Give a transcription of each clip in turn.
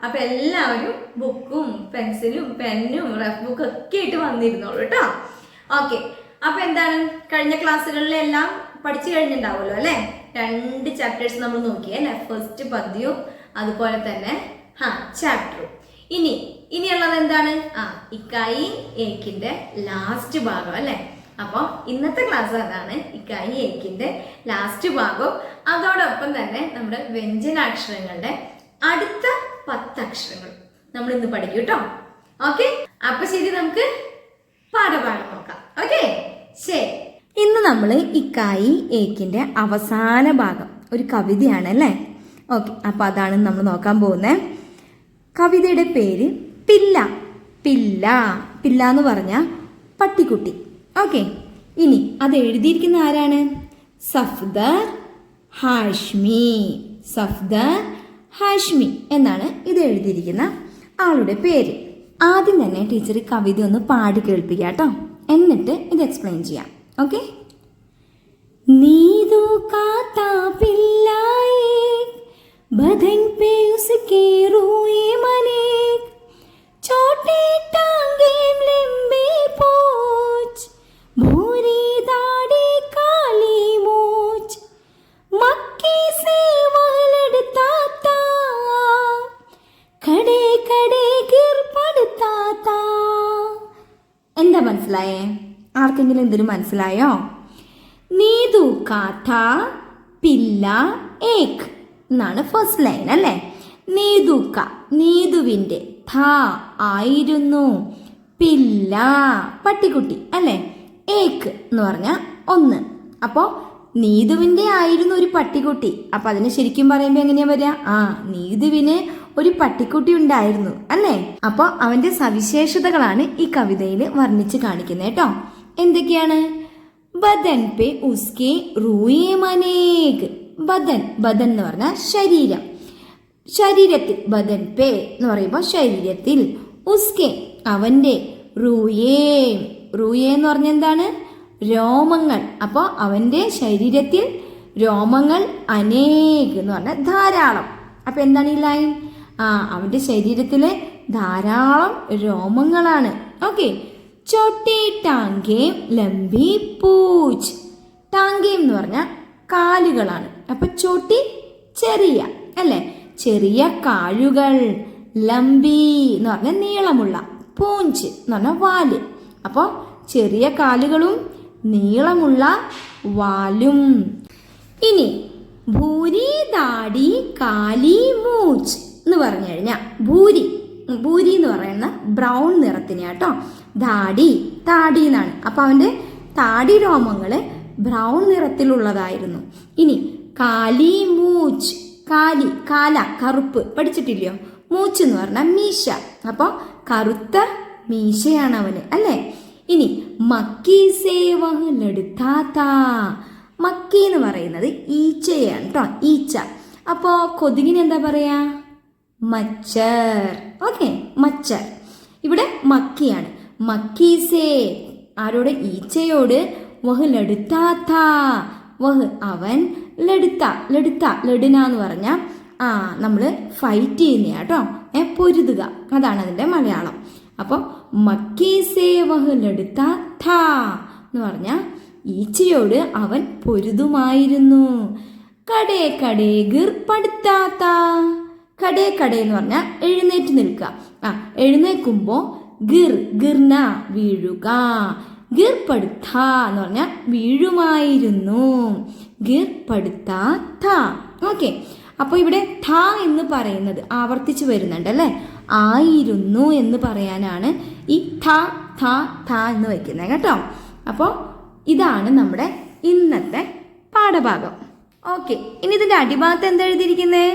അപ്പൊ എല്ലാവരും ബുക്കും പെൻസിലും പെന്നും റഫ് ബുക്കും ഒക്കെ ആയിട്ട് വന്നിരുന്നോളൂ കേട്ടോ. ഓക്കെ, അപ്പൊ എന്താണ്, കഴിഞ്ഞ ക്ലാസ്സുകളിലെല്ലാം പഠിച്ചു കഴിഞ്ഞിട്ടുണ്ടാവുമല്ലോ അല്ലെ. 2 ചാപ്റ്റേഴ്സ് നമ്മൾ നോക്കിയേ അല്ലെ, ഫസ്റ്റ് പദ്യവും അതുപോലെ തന്നെ ചാപ്റ്ററും. ഇനിയുള്ളത് എന്താണ്, ഇക്കായി ഏക്കിന്റെ ലാസ്റ്റ് ഭാഗം അല്ലെ. അപ്പോൾ ഇന്നത്തെ ക്ലാസ് അതാണ്, ഇക്കായി ഏക്കിന്റെ ലാസ്റ്റ് ഭാഗവും അതോടൊപ്പം തന്നെ നമ്മുടെ വ്യഞ്ജനാക്ഷരങ്ങളുടെ അടുത്ത 10 അക്ഷരങ്ങൾ നമ്മൾ ഇന്ന് പഠിക്കും കേട്ടോ. ഓക്കെ, അപ്പൊ ശരി, നമുക്ക് പാഠഭാഗം നോക്കാം. ഓക്കെ, ശരി. ഇന്ന് നമ്മൾ ഇക്കായി ഏക്കിന്റെ അവസാന ഭാഗം ഒരു കവിതയാണ് അല്ലേ. ഓക്കെ, അപ്പൊ അതാണ് നമ്മൾ നോക്കാൻ പോകുന്നത്. കവിതയുടെ പേര് പില്ല. പില്ല പില്ല എന്ന് പറഞ്ഞ പട്ടിക്കുട്ടി. ഓക്കെ, ഇനി അത് എഴുതിയിരിക്കുന്ന ആരാണ്? സഫ്ദർ ഹാഷ്മി. സഫ്ദർ ഹാഷ്മി എന്നാണ് ഇത് എഴുതിയിരിക്കുന്ന ആളുടെ പേര്. ആദ്യം തന്നെ ടീച്ചർ കവിത ഒന്ന് പാടി കേൾപ്പിക്കുക കേട്ടോ, എന്നിട്ട് ഇത് എക്സ്പ്ലെയിൻ ചെയ്യാം. ഓക്കെ. नीदू काता पिल्लाई बदन पे उसके रोए मनेक छोटे टांगे लंबे पोच भूरी दाढ़ी काली मूछ मक्की से वह लड़ता था खड़े खड़े गिर पड़ता था. എന്താ മനസ്സിലായേ? ആർക്കെങ്കിലും എന്തിനും മനസ്സിലായോ? നീതു കാഥ പില്ല ഏക് എന്നാണ് ഫസ്റ്റ് ലൈൻ അല്ലേ. നീതുക്ക നീതുവിൻ്റെ, ഥ ആയിരുന്നു, പില്ല പട്ടിക്കുട്ടി അല്ലേ, ഏക് എന്ന് പറഞ്ഞാൽ 1. അപ്പോൾ നീതുവിൻ്റെ ആയിരുന്നു ഒരു പട്ടിക്കുട്ടി. അപ്പം അതിന് ശരിക്കും പറയുമ്പോൾ എങ്ങനെയാ വരിക? നീതുവിന് ഒരു പട്ടിക്കുട്ടി ഉണ്ടായിരുന്നു അല്ലേ. അപ്പോൾ അവൻ്റെ സവിശേഷതകളാണ് ഈ കവിതയിൽ വർണ്ണിച്ച് കാണിക്കുന്നത് കേട്ടോ. എന്തൊക്കെയാണ്? ബദൻ പേ ഉസ്കെ റൂയേ മനേക്. ബദൻ, ബദൻ എന്ന് പറഞ്ഞാൽ ശരീരം. ശരീരത്തിൽ, ബദൻ പേ എന്ന് പറയുമ്പോൾ ശരീരത്തിൽ, ഉസ്കെ അവൻ്റെ, റൂയേ റൂയേ എന്ന് പറഞ്ഞാൽ എന്താണ്? രോമങ്ങൾ. അപ്പോൾ അവൻ്റെ ശരീരത്തിൽ രോമങ്ങൾ, അനേക് എന്ന് പറഞ്ഞാൽ ധാരാളം. അപ്പം എന്താണ് ഈ ലൈൻ? അവൻ്റെ ശരീരത്തിൽ ധാരാളം രോമങ്ങളാണ്. ഓക്കെ. ചോട്ടി ടാങ്കേം ലംബി പൂച്ച്. ടാങ്കേം എന്ന് പറഞ്ഞാൽ കാലുകളാണ്. അപ്പൊ ചോട്ടി ചെറിയ അല്ലെ, ചെറിയ കാലുകൾ. ലംബി എന്ന് പറഞ്ഞാൽ നീളമുള്ള, പൂഞ്ച് എന്ന് പറഞ്ഞാൽ വാല്. അപ്പോൾ ചെറിയ കാലുകളും നീളമുള്ള വാലും. ഇനി ഭൂരി ദാടി കാലി മൂച്ച് എന്ന് പറഞ്ഞു കഴിഞ്ഞാൽ, ഭൂരി ഭൂരി എന്ന് പറയുന്ന ബ്രൗൺ നിറത്തിന് കേട്ടോ. താടി, താടി എന്നാണ്. അപ്പൊ അവന്റെ താടി രോമങ്ങള് ബ്രൗൺ നിറത്തിലുള്ളതായിരുന്നു. ഇനി കാലി മൂച്ച്, കാലി കാല കറുപ്പ്, പഠിച്ചിട്ടില്ലയോ? മൂച്ച് എന്ന് പറഞ്ഞാൽ മീശ. അപ്പൊ കറുത്ത മീശയാണ് അവന് അല്ലേ. ഇനി മക്കി സേവഹ് ലടുത്താത്താ. മക്കി എന്ന് പറയുന്നത് ഈച്ചയാണ് കേട്ടോ, ഈച്ച. അപ്പോ കൊതുകിന് എന്താ പറയാ? മച്ചർ. Okay, mature. ഇവിടെ മക്കിയാണ്. മക്കീസേ ആരോട്? ഈച്ചയോട്. വഹ് ലടുത്താത്ത, വഹ് അവൻ, ലടുത്ത ലടുത്ത ലടുന എന്ന് പറഞ്ഞ നമ്മൾ ഫൈറ്റ് ചെയ്യുന്ന കേട്ടോ, പൊരുതുക, അതാണ് അതിൻ്റെ മലയാളം. അപ്പോൾ മക്കീസേ വഹ് ലടുത്താത്ത എന്ന് പറഞ്ഞാൽ ഈച്ചയോട് അവൻ പൊരുതുമായിരുന്നു. കടേ കടേ ഗിർ പടുത്താത്ത. കടേ കടേ എന്ന് പറഞ്ഞാൽ എഴുന്നേറ്റ് നിൽക്കുക. എഴുന്നേൽക്കുമ്പോൾ ഗിർ, ഗിർന വീഴുക. ഗിർ പടുത്ത എന്ന് പറഞ്ഞാൽ വീഴുമായിരുന്നു. ഗിർ പടുത്ത ഥ. ഓക്കെ, അപ്പോൾ ഇവിടെ ഥ എന്ന് പറയുന്നത് ആവർത്തിച്ച് വരുന്നുണ്ട് അല്ലേ. ആയിരുന്നു എന്ന് പറയാനാണ് ഈ ഥ ഥ ഥ എന്ന് വയ്ക്കുന്നത് കേട്ടോ. അപ്പോൾ ഇതാണ് നമ്മുടെ ഇന്നത്തെ പാഠഭാഗം. ഓക്കെ, ഇനി ഇതിൻ്റെ അടിഭാഗത്ത് എന്താ എഴുതിയിരിക്കുന്നത്?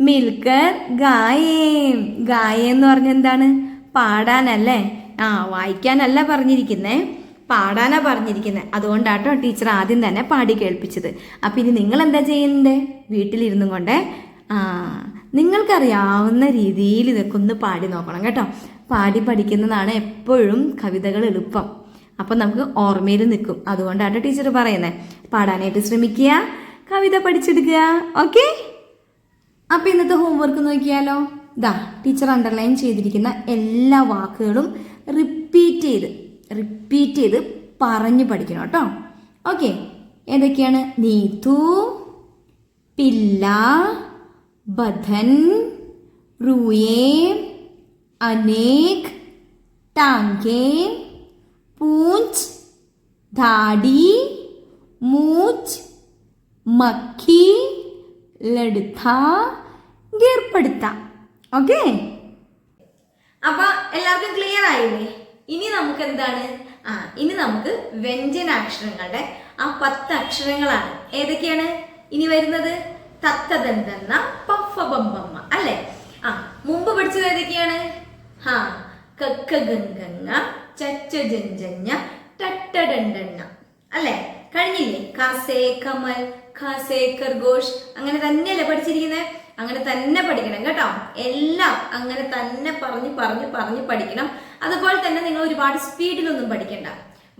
മിൽക്കർ ഗായേം. ഗായേം എന്ന് പറഞ്ഞ എന്താണ്? പാടാനല്ലേ. വായിക്കാനല്ല പറഞ്ഞിരിക്കുന്നേ, പാടാനാ പറഞ്ഞിരിക്കുന്നത്. അതുകൊണ്ടാട്ടോ ടീച്ചർ ആദ്യം തന്നെ പാടി കേൾപ്പിച്ചത്. അപ്പം ഇനി നിങ്ങൾ എന്താ ചെയ്യണ്ടേ? വീട്ടിലിരുന്നു കൊണ്ട് നിങ്ങൾക്കറിയാവുന്ന രീതിയിൽ ഇതൊക്കെ ഒന്ന് പാടി നോക്കണം കേട്ടോ. പാടി പഠിക്കുന്നതാണ് എപ്പോഴും കവിതകൾ എളുപ്പം. അപ്പം നമുക്ക് ഓർമ്മയിൽ നിൽക്കും. അതുകൊണ്ടാട്ടോ ടീച്ചർ പറയുന്നത്. പാടാനായിട്ട് ശ്രമിക്കുക, കവിത പഠിച്ചെടുക്കുക. ഓക്കെ, അപ്പം ഇന്നത്തെ ഹോംവർക്ക് നോക്കിയാലോ. ദാ ടീച്ചർ അണ്ടർലൈൻ ചെയ്തിരിക്കുന്ന എല്ലാ വാക്കുകളും റിപ്പീറ്റ് ചെയ്ത് പറഞ്ഞു പഠിക്കണം കേട്ടോ. ഓക്കെ, ഏതൊക്കെയാണ്? നീതു, പില്ല, ബധൻ, റൂയേ, അനേക്, ടാങ്കേ, പൂഞ്ച്, ധാടി, മൂച്ച്, മക്കി, ലടുത്ത, ഗീർപ്പെടുത്ത. ഓക്കെ, അപ്പൊ എല്ലാവർക്കും ക്ലിയർ ആയില്ലേ? ഇനി നമുക്ക് എന്താണ്? ഇനി നമുക്ക് വ്യഞ്ജനാക്ഷരങ്ങളുടെ ആ 10 അക്ഷരങ്ങളാണ്. ഏതൊക്കെയാണ് ഇനി വരുന്നത്? തത്തദന്തന്ന, പഫബമ്പമ്മ അല്ലെ? മുമ്പ് പഠിച്ചത് ഏതൊക്കെയാണ്? കക്കഗംഗങ്ങ, ചച്ചജഞ്ചഞ്ഞ, ടട്ടഡണ്ടണ്ണ അല്ലെ? കഴിഞ്ഞില്ലേ? കാസേ കമൽ, ഖാസേ ഖർഗോഷ്, അങ്ങനെ തന്നെയല്ലേ പഠിച്ചിരിക്കുന്നത്? അങ്ങനെ തന്നെ പഠിക്കണം കേട്ടോ. എല്ലാം അങ്ങനെ തന്നെ പറഞ്ഞ് പഠിക്കണം. അതുപോലെ തന്നെ നിങ്ങൾ ഒരുപാട് സ്പീഡിലൊന്നും പഠിക്കണ്ട.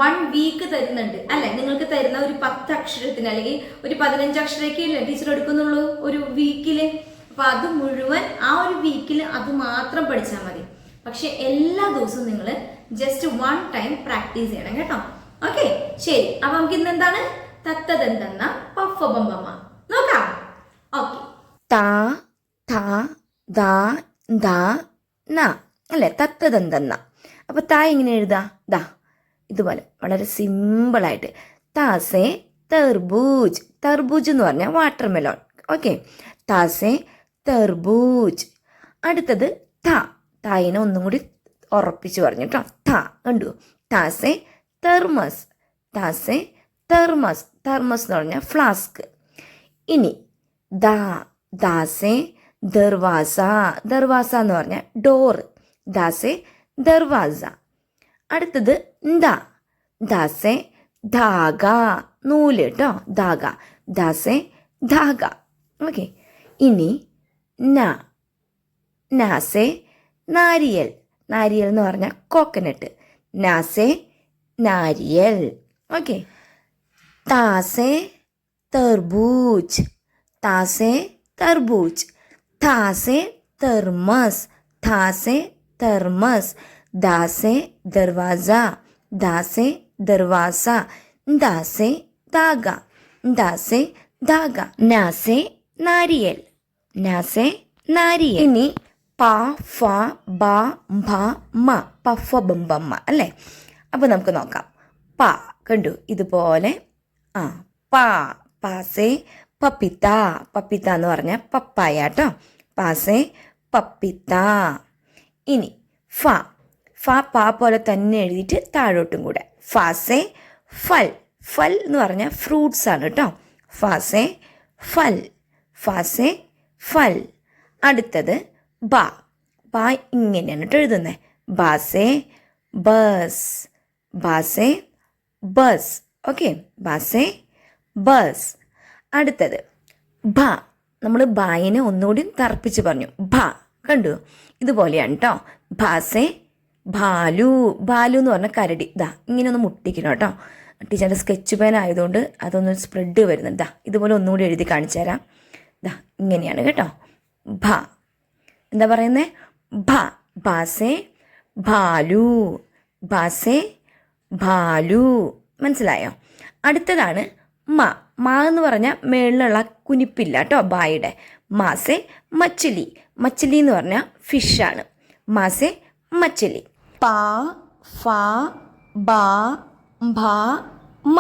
1 വീക്ക് തരുന്നുണ്ട് അല്ലെ? നിങ്ങൾക്ക് തരുന്ന ഒരു 10 അക്ഷരത്തിന് അല്ലെങ്കിൽ ഒരു 15 അക്ഷരമൊക്കെയല്ലേ ടീച്ചർ എടുക്കുന്നുള്ളൂ ഒരു വീക്കില്. അപ്പൊ അത് മുഴുവൻ ആ ഒരു വീക്കിൽ അത് മാത്രം പഠിച്ചാൽ മതി. പക്ഷെ എല്ലാ ദിവസവും നിങ്ങൾ ജസ്റ്റ് 1 ടൈം പ്രാക്ടീസ് ചെയ്യണം കേട്ടോ. ഓക്കെ, ശരി. അപ്പൊ നമുക്ക് ഇന്ന് എന്താണ്? തത്തദന്തന്ന, പഫബമ്പമ്മ നോക്കാം. ഓക്കെ, താ, ഥ, ദ, ധ, ന അല്ലെ? തത്തദന്തന്ന. അപ്പൊ താ എങ്ങനെ എഴുതാ? ദാ ഇതുപോലെ വളരെ സിമ്പിളായിട്ട്. താസേ തർബൂജ്. തർബൂജ് എന്ന് പറഞ്ഞാൽ വാട്ടർമെലോൺ. ഓക്കെ, താസേ തർബൂജ്. അടുത്തത് ഥ. തായിനെ ഒന്നും കൂടി ഉറപ്പിച്ച് പറഞ്ഞു കേട്ടോ. ഥ കണ്ടു? താസേ തെർമസ്. താസേ തെർമസ്. തെർമസ് എന്ന് പറഞ്ഞാൽ ഫ്ലാസ്ക്. ഇനി ദാ. ദാസേ ദർവാസ. ദർവാസ എന്ന് പറഞ്ഞാൽ ഡോറ്. ദാസേ ദർവാസ. അടുത്തത് ദാ. ദാസേ ധാഗ. നൂല് കേട്ടോ. ധാഗ. ദാസേ ധാഗ. ഓക്കെ, ഇനി ന. നാസേ നാരിയൽ. നാരിയൽ എന്ന് പറഞ്ഞാൽ coconut. നാസേ Naariyal. Okay, താസേ തർബൂജ്. താസേ തർബൂജ്. താസേ thermos. താസേ thermos. ദാസേ Darwaza. ദാസേ Darwaza. ദാസേ ധാഗ. ദാസേ ധാഗ. നാസേ Naariyal. നാസേ Naariyal. ഇനി പ, ഫ, ബ, ഭ, മ. പഫബമ്പമ്മ അല്ലേ? അപ്പൊ നമുക്ക് നോക്കാം. പ കണ്ടു? ഇതുപോലെ പ. പാസേ പപ്പിത്ത. പപ്പിത്ത എന്ന് പറഞ്ഞാൽ പപ്പായ കേട്ടോ. പാസേ പപ്പിത്ത. ഇനി ഫ. ഫ പ പോലെ തന്നെ എഴുതിയിട്ട് താഴോട്ടും കൂടെ. ഫാസേ ഫൽ. ഫൽ എന്ന് പറഞ്ഞാൽ ഫ്രൂട്ട്സ് ആണ് കേട്ടോ. ഫാസേ ഫൽ. ഫാസേ ഫൽ. അടുത്തത് ബ. ബ ഇങ്ങനെയാണ് കേട്ടോ എഴുതുന്നത്. ബാസേ ബസ്. ബാസേ ബസ്. ഓക്കെ, ബാസേ ബസ്. അടുത്തത് ഭ. നമ്മൾ ബായിനെ ഒന്നുകൂടി തറപ്പിച്ച് പറഞ്ഞു. ഭ കണ്ടു? ഇതുപോലെയാണ് കേട്ടോ. ഭാസേ ഭാലു. ഭാലു എന്ന് പറഞ്ഞാൽ കരടി. ദാ ഇങ്ങനെ ഒന്ന് മുട്ടിക്കണം കേട്ടോ. ടീച്ചറിൻ്റെ സ്കെച്ച് പെൻ ആയതുകൊണ്ട് അതൊന്ന് സ്പ്രെഡ് വരുന്നുണ്ട്. ദാ ഇതുപോലെ ഒന്നുകൂടി എഴുതി കാണിച്ചു തരാം. ദാ ഇങ്ങനെയാണ് കേട്ടോ. ഭ. എന്താ പറയുന്നത്? ഭ. ഭാസേ ഭാലു. ഭാസേ ഭാലു. മനസ്സിലായോ? അടുത്തതാണ് മ. മ എന്ന് പറഞ്ഞാൽ മേളിലുള്ള കുനിപ്പില്ല കേട്ടോ ബായുടെ. മാസേ മച്ചിലി. മച്ചിലി എന്ന് പറഞ്ഞാൽ ഫിഷാണ്. മാസേ മച്ചിലി. പ, ഫ, ബ, ഭ, മ.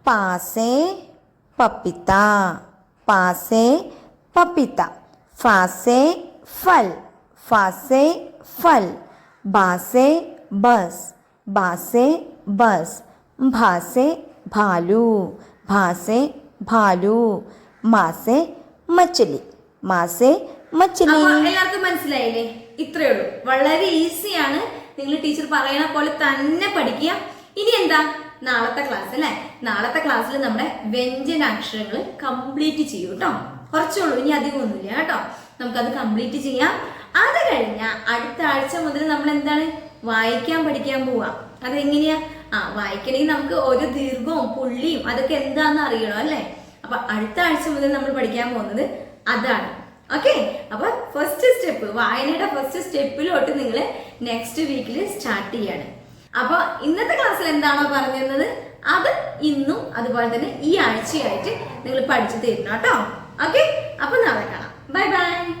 പാസേ പപ്പിത്ത. പാസേ പപ്പിത്ത. ഫാസേ ഫൽ. ഫാസേ ഫൽ. ബാസേ ബസ്. ബാസേ ബസ്. ഭാസേ ഭാലു. ഭാസേ ഭാലു. മാസേ മച്ചിലി. മാസേ മച്ചിലി. എല്ലാവർക്കും മനസ്സിലായില്ലേ? ഇത്രയേ ഉള്ളൂ. വളരെ ഈസിയാണ്. നിങ്ങൾ ടീച്ചർ പറയണ പോലെ തന്നെ പഠിക്കുക. ഇനി എന്താ? നാളത്തെ ക്ലാസ് അല്ലേ? നാളത്തെ ക്ലാസ്സിൽ നമ്മുടെ വ്യഞ്ജനാക്ഷരങ്ങൾ കംപ്ലീറ്റ് ചെയ്യൂ കേട്ടോ. കുറച്ചുള്ളൂ, ഇനി അധികം ഒന്നുമില്ല കേട്ടോ. നമുക്കത് കംപ്ലീറ്റ് ചെയ്യാം. അത് കഴിഞ്ഞാൽ അടുത്ത ആഴ്ച മുതൽ നമ്മൾ എന്താണ് വായിക്കാൻ പഠിക്കാൻ പോവാ. അതെങ്ങനെയാ? വായിക്കണമെങ്കിൽ നമുക്ക് ഒരു ദീർഘവും പുള്ളിയും അതൊക്കെ എന്താണെന്ന് അറിയണം അല്ലേ? അപ്പൊ അടുത്ത ആഴ്ച മുതൽ നമ്മൾ പഠിക്കാൻ പോകുന്നത് അതാണ്. ഓക്കെ, അപ്പൊ ഫസ്റ്റ് സ്റ്റെപ്പ്, വായനയുടെ ഫസ്റ്റ് സ്റ്റെപ്പിലോട്ട് നിങ്ങൾ നെക്സ്റ്റ് വീക്കിൽ സ്റ്റാർട്ട് ചെയ്യാണ്. അപ്പൊ ഇന്നത്തെ ക്ലാസ്സിൽ എന്താണോ പറഞ്ഞിരുന്നത് അത് ഇന്നും അതുപോലെ തന്നെ ഈ ആഴ്ചയായിട്ട് നിങ്ങൾ പഠിച്ചു തരണം കേട്ടോ. ഓക്കെ, അപ്പൊ നാളെ കാണാം. Bye bye.